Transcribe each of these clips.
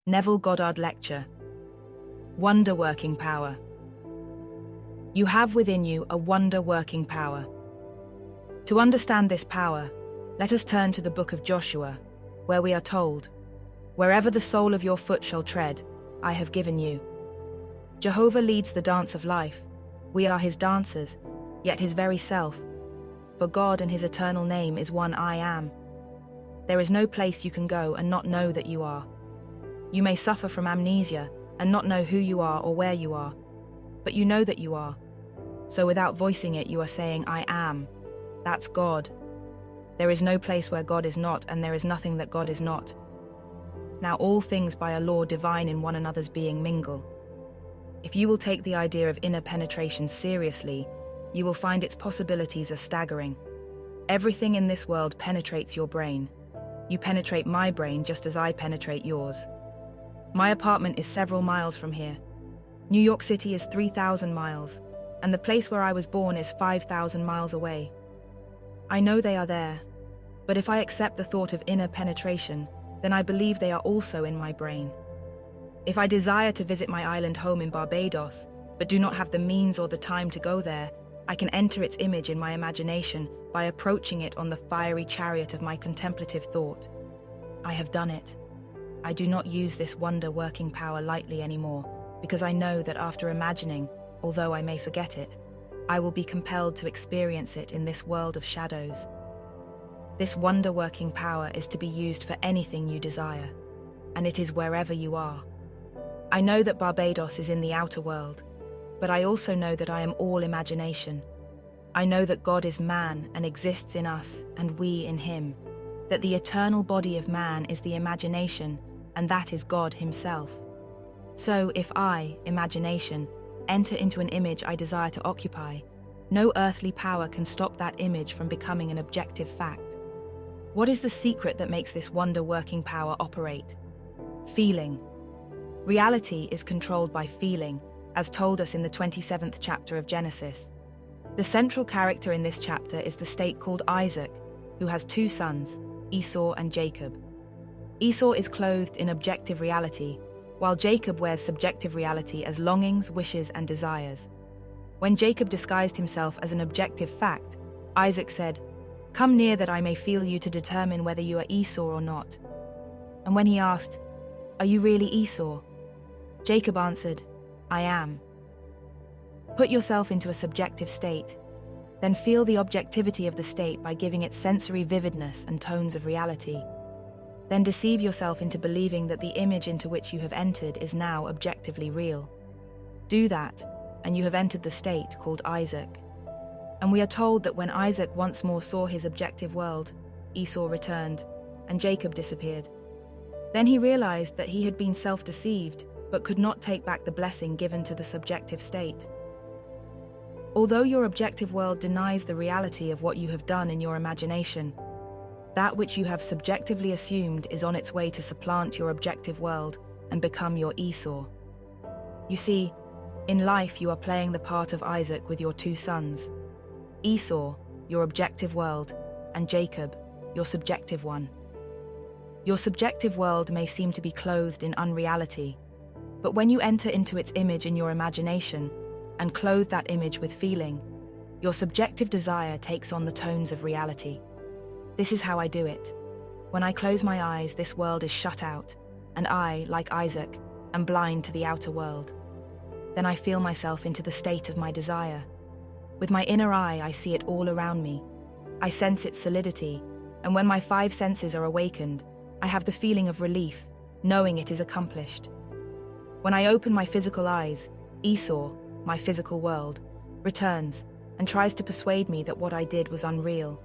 Neville Goddard Lecture. Wonder-working power. You have within you a wonder-working power. To understand this power, let us turn to the book of Joshua, where we are told, "Wherever the sole of your foot shall tread, I have given you." Jehovah leads the dance of life. We are his dancers, yet his very self. For God and his eternal name is one I am. There is no place you can go and not know that you are. You may suffer from amnesia and not know who you are or where you are, but you know that you are. So without voicing it, you are saying, I am. That's God. There is no place where God is not, and there is nothing that God is not. Now all things by a law divine in one another's being mingle. If you will take the idea of inner penetration seriously, you will find its possibilities are staggering. Everything in this world penetrates your brain. You penetrate my brain just as I penetrate yours. My apartment is several miles from here. New York City is 3,000 miles, and the place where I was born is 5,000 miles away. I know they are there, but if I accept the thought of inner penetration, then I believe they are also in my brain. If I desire to visit my island home in Barbados, but do not have the means or the time to go there, I can enter its image in my imagination by approaching it on the fiery chariot of my contemplative thought. I have done it. I do not use this wonder-working power lightly anymore, because I know that after imagining, although I may forget it, I will be compelled to experience it in this world of shadows. This wonder-working power is to be used for anything you desire, and it is wherever you are. I know that Barbados is in the outer world, but I also know that I am all imagination. I know that God is man and exists in us, and we in him, that the eternal body of man is the imagination, and that is God himself. So if I, imagination, enter into an image I desire to occupy, no earthly power can stop that image from becoming an objective fact. What is the secret that makes this wonder-working power operate? Feeling. Reality is controlled by feeling, as told us in the 27th chapter of Genesis. The central character in this chapter is the state called Isaac, who has two sons, Esau and Jacob. Esau is clothed in objective reality, while Jacob wears subjective reality as longings, wishes, and desires. When Jacob disguised himself as an objective fact, Isaac said, "Come near that I may feel you to determine whether you are Esau or not." And when he asked, "Are you really Esau?" Jacob answered, "I am." Put yourself into a subjective state, then feel the objectivity of the state by giving it sensory vividness and tones of reality. Then deceive yourself into believing that the image into which you have entered is now objectively real. Do that, and you have entered the state called Isaac. And we are told that when Isaac once more saw his objective world, Esau returned, and Jacob disappeared. Then he realized that he had been self-deceived, but could not take back the blessing given to the subjective state. Although your objective world denies the reality of what you have done in your imagination, that which you have subjectively assumed is on its way to supplant your objective world and become your Esau. You see, in life you are playing the part of Isaac with your two sons. Esau, your objective world, and Jacob, your subjective one. Your subjective world may seem to be clothed in unreality, but when you enter into its image in your imagination and clothe that image with feeling, your subjective desire takes on the tones of reality. This is how I do it. When I close my eyes, this world is shut out, and I, like Isaac, am blind to the outer world. Then I feel myself into the state of my desire. With my inner eye, I see it all around me. I sense its solidity, and when my five senses are awakened, I have the feeling of relief, knowing it is accomplished. When I open my physical eyes, Esau, my physical world, returns and tries to persuade me that what I did was unreal.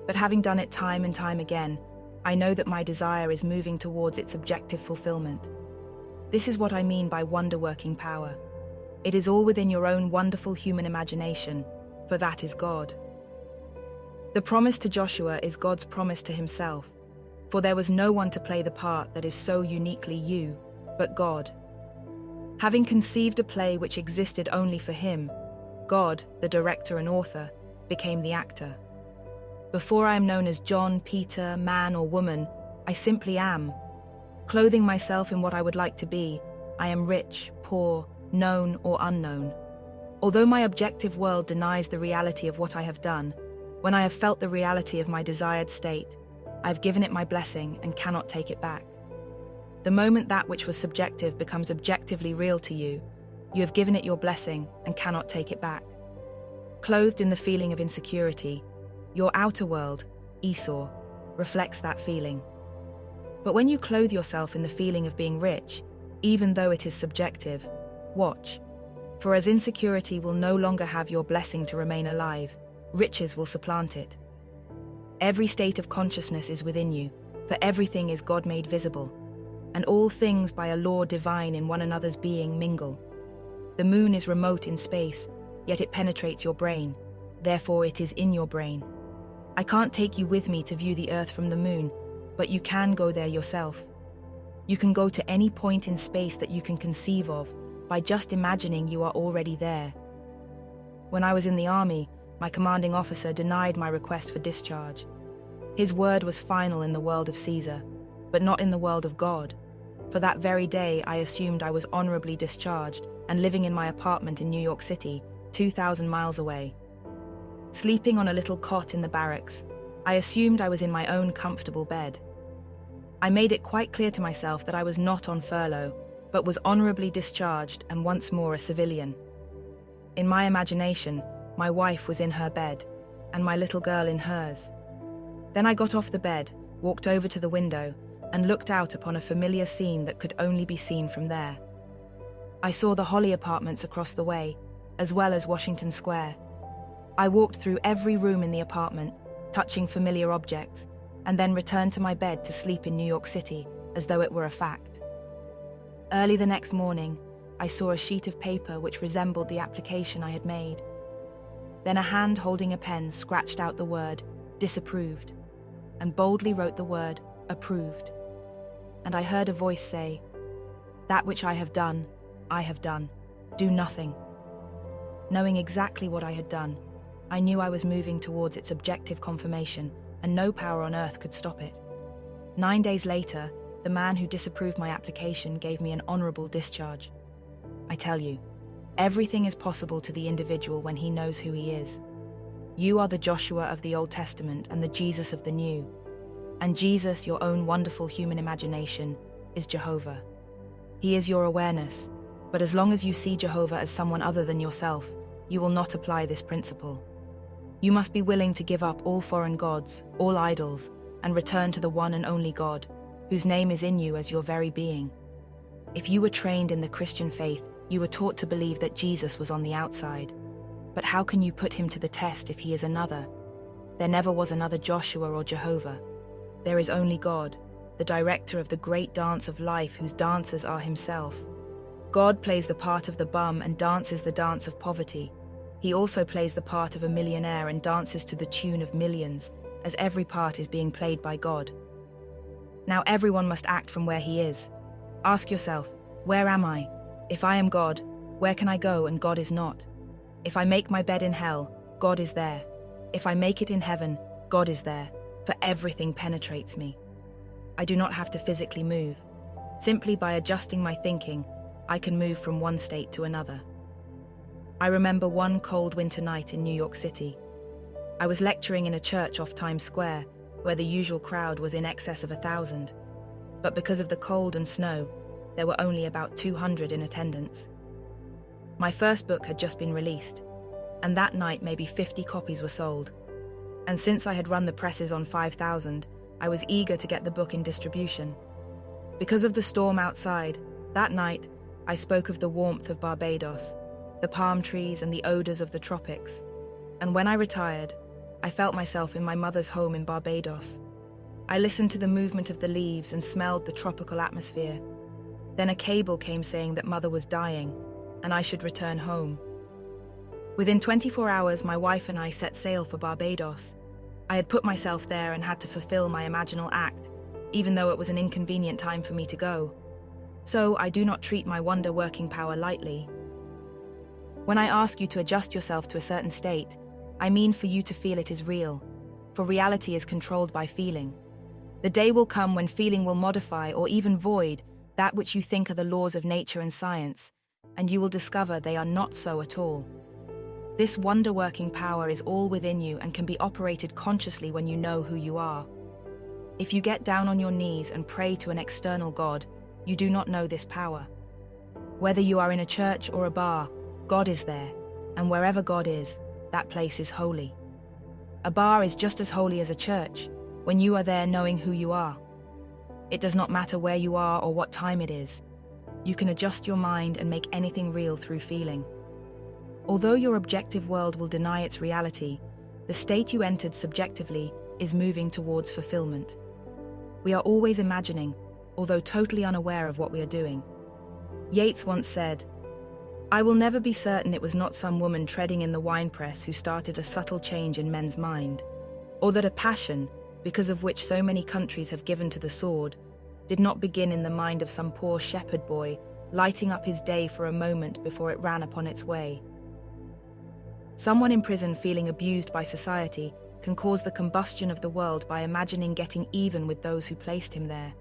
But having done it time and time again, I know that my desire is moving towards its objective fulfillment. This is what I mean by wonder-working power. It is all within your own wonderful human imagination, for that is God. The promise to Joshua is God's promise to himself, for there was no one to play the part that is so uniquely you, but God. Having conceived a play which existed only for him, God, the director and author, became the actor. Before I am known as John, Peter, man or woman, I simply am. clothing myself in what I would like to be. I am rich, poor, known or unknown. Although my objective world denies the reality of what I have done, when I have felt the reality of my desired state, I have given it my blessing and cannot take it back. The moment that which was subjective becomes objectively real to you, you have given it your blessing and cannot take it back. Clothed in the feeling of insecurity, your outer world, Esau, reflects that feeling. But when you clothe yourself in the feeling of being rich, even though it is subjective, watch. For as insecurity will no longer have your blessing to remain alive, riches will supplant it. Every state of consciousness is within you, for everything is God made visible, and all things by a law divine in one another's being mingle. The moon is remote in space, yet it penetrates your brain, therefore it is in your brain. I can't take you with me to view the earth from the moon, but you can go there yourself. You can go to any point in space that you can conceive of by just imagining you are already there. When I was in the army, my commanding officer denied my request for discharge. His word was final in the world of Caesar, but not in the world of God. For that very day, I assumed I was honorably discharged and living in my apartment in New York City, 2,000 miles away. Sleeping on a little cot in the barracks, I assumed I was in my own comfortable bed. I made it quite clear to myself that I was not on furlough, but was honorably discharged and once more a civilian. In my imagination, my wife was in her bed, and my little girl in hers. Then I got off the bed, walked over to the window, and looked out upon a familiar scene that could only be seen from there. I saw the Holly apartments across the way, as well as Washington Square. I walked through every room in the apartment, touching familiar objects, and then returned to my bed to sleep in New York City, as though it were a fact. Early the next morning, I saw a sheet of paper which resembled the application I had made. Then a hand holding a pen scratched out the word, disapproved, and boldly wrote the word, approved. And I heard a voice say, "That which I have done, I have done. Do nothing." Knowing exactly what I had done, I knew I was moving towards its objective confirmation, and no power on earth could stop it. 9 days later, the man who disapproved my application gave me an honorable discharge. I tell you, everything is possible to the individual when he knows who he is. You are the Joshua of the Old Testament and the Jesus of the New. And Jesus, your own wonderful human imagination, is Jehovah. He is your awareness, but as long as you see Jehovah as someone other than yourself, you will not apply this principle. You must be willing to give up all foreign gods, all idols, and return to the one and only God, whose name is in you as your very being. If you were trained in the Christian faith, you were taught to believe that Jesus was on the outside. But how can you put him to the test if he is another? There never was another Joshua or Jehovah. There is only God, the director of the great dance of life whose dancers are himself. God plays the part of the bum and dances the dance of poverty. He also plays the part of a millionaire and dances to the tune of millions, as every part is being played by God. Now everyone must act from where he is. Ask yourself, where am I? If I am God, where can I go and God is not? If I make my bed in hell, God is there. If I make it in heaven, God is there, for everything penetrates me. I do not have to physically move. Simply by adjusting my thinking, I can move from one state to another. I remember one cold winter night in New York City. I was lecturing in a church off Times Square, where the usual crowd was in excess of 1,000. But because of the cold and snow, there were only about 200 in attendance. My first book had just been released, and that night maybe 50 copies were sold. And since I had run the presses on 5,000, I was eager to get the book in distribution. Because of the storm outside, that night, I spoke of the warmth of Barbados, the palm trees and the odors of the tropics. And when I retired, I felt myself in my mother's home in Barbados. I listened to the movement of the leaves and smelled the tropical atmosphere. Then a cable came saying that Mother was dying, and I should return home. Within 24 hours, my wife and I set sail for Barbados. I had put myself there and had to fulfill my imaginal act, even though it was an inconvenient time for me to go. So I do not treat my wonder-working power lightly. When I ask you to adjust yourself to a certain state, I mean for you to feel it is real, for reality is controlled by feeling. The day will come when feeling will modify or even void that which you think are the laws of nature and science, and you will discover they are not so at all. This wonder-working power is all within you and can be operated consciously when you know who you are. If you get down on your knees and pray to an external God, you do not know this power. Whether you are in a church or a bar, God is there, and wherever God is, that place is holy. A bar is just as holy as a church when you are there knowing who you are. It does not matter where you are or what time it is. You can adjust your mind and make anything real through feeling. Although your objective world will deny its reality, the state you entered subjectively is moving towards fulfillment. We are always imagining, although totally unaware of what we are doing. Yeats once said, "I will never be certain it was not some woman treading in the winepress who started a subtle change in men's mind, or that a passion, because of which so many countries have given to the sword, did not begin in the mind of some poor shepherd boy, lighting up his day for a moment before it ran upon its way." Someone in prison feeling abused by society can cause the combustion of the world by imagining getting even with those who placed him there,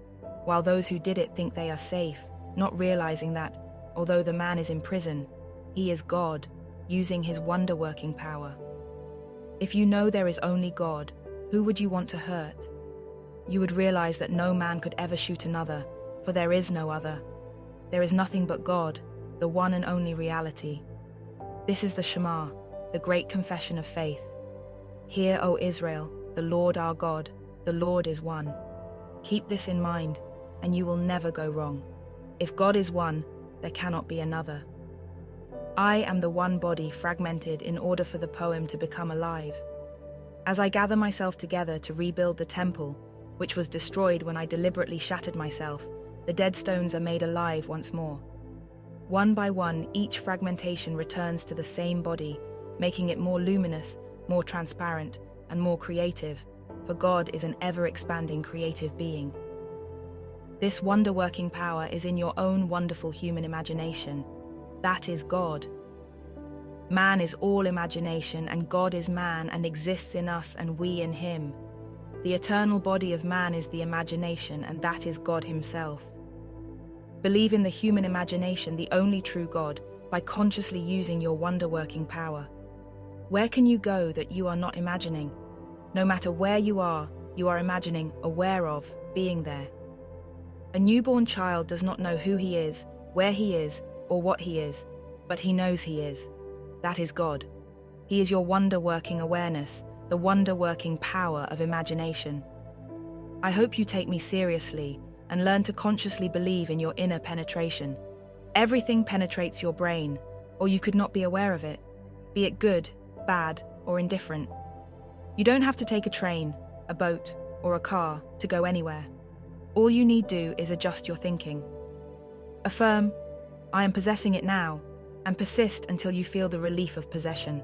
while those who did it think they are safe, not realizing that, although the man is in prison, he is God, using his wonder-working power. If you know there is only God, who would you want to hurt? You would realize that no man could ever shoot another, for there is no other. There is nothing but God, the one and only reality. This is the Shema, the great confession of faith. Hear, O Israel, the Lord our God, the Lord is one. Keep this in mind, and you will never go wrong. If God is one, there cannot be another. I am the one body fragmented in order for the poem to become alive. As I gather myself together to rebuild the temple, which was destroyed when I deliberately shattered myself, the dead stones are made alive once more. One by one, each fragmentation returns to the same body, making it more luminous, more transparent, and more creative, for God is an ever-expanding creative being. This wonder-working power is in your own wonderful human imagination. That is God. Man is all imagination, and God is man and exists in us and we in him. The eternal body of man is the imagination, and that is God himself. Believe in the human imagination, the only true God, by consciously using your wonder-working power. Where can you go that you are not imagining? No matter where you are imagining, aware of, being there. A newborn child does not know who he is, where he is, or what he is, but he knows he is. That is God. He is your wonder-working awareness, the wonder-working power of imagination. I hope you take me seriously and learn to consciously believe in your inner penetration. Everything penetrates your brain, or you could not be aware of it, be it good, bad, or indifferent. You don't have to take a train, a boat, or a car to go anywhere. All you need do is adjust your thinking. Affirm, "I am possessing it now," and persist until you feel the relief of possession.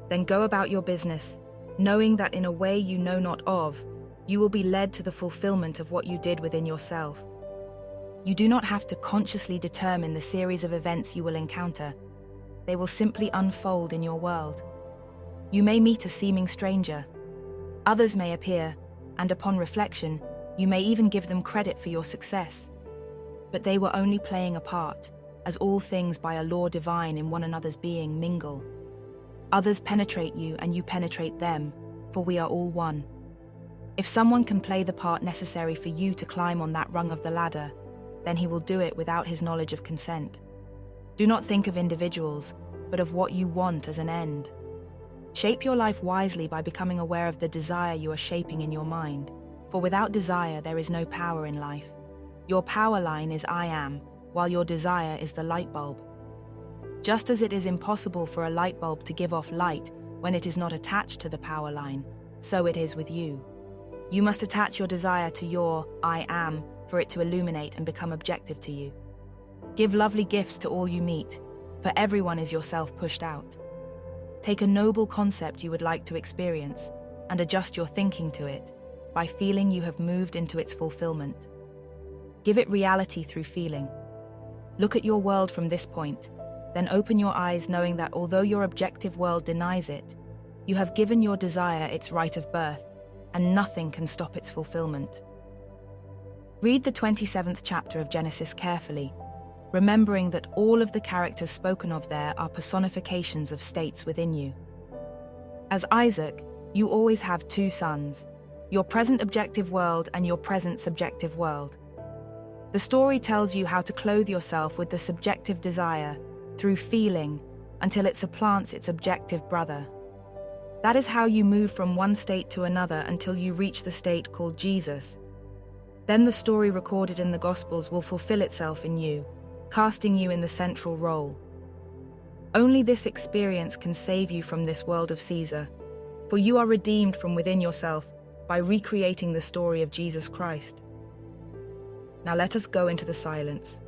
Then go about your business, knowing that in a way you know not of, you will be led to the fulfillment of what you did within yourself. You do not have to consciously determine the series of events you will encounter. They will simply unfold in your world. You may meet a seeming stranger. Others may appear, and upon reflection, you may even give them credit for your success. But they were only playing a part, as all things by a law divine in one another's being mingle. Others penetrate you and you penetrate them, for we are all one. If someone can play the part necessary for you to climb on that rung of the ladder, then he will do it without his knowledge of consent. Do not think of individuals, but of what you want as an end. Shape your life wisely by becoming aware of the desire you are shaping in your mind, for without desire there is no power in life. Your power line is I am, while your desire is the light bulb. Just as it is impossible for a light bulb to give off light when it is not attached to the power line, so it is with you. You must attach your desire to your I am for it to illuminate and become objective to you. Give lovely gifts to all you meet, for everyone is yourself pushed out. Take a noble concept you would like to experience and adjust your thinking to it by feeling you have moved into its fulfillment. Give it reality through feeling. Look at your world from this point, then open your eyes knowing that although your objective world denies it, you have given your desire its right of birth, and nothing can stop its fulfillment. Read the 27th chapter of Genesis carefully, remembering that all of the characters spoken of there are personifications of states within you. As Isaac, you always have two sons, your present objective world and your present subjective world. The story tells you how to clothe yourself with the subjective desire through feeling until it supplants its objective brother. That is how you move from one state to another until you reach the state called Jesus. Then the story recorded in the Gospels will fulfill itself in you, casting you in the central role. Only this experience can save you from this world of Caesar, for you are redeemed from within yourself by recreating the story of Jesus Christ. Now let us go into the silence.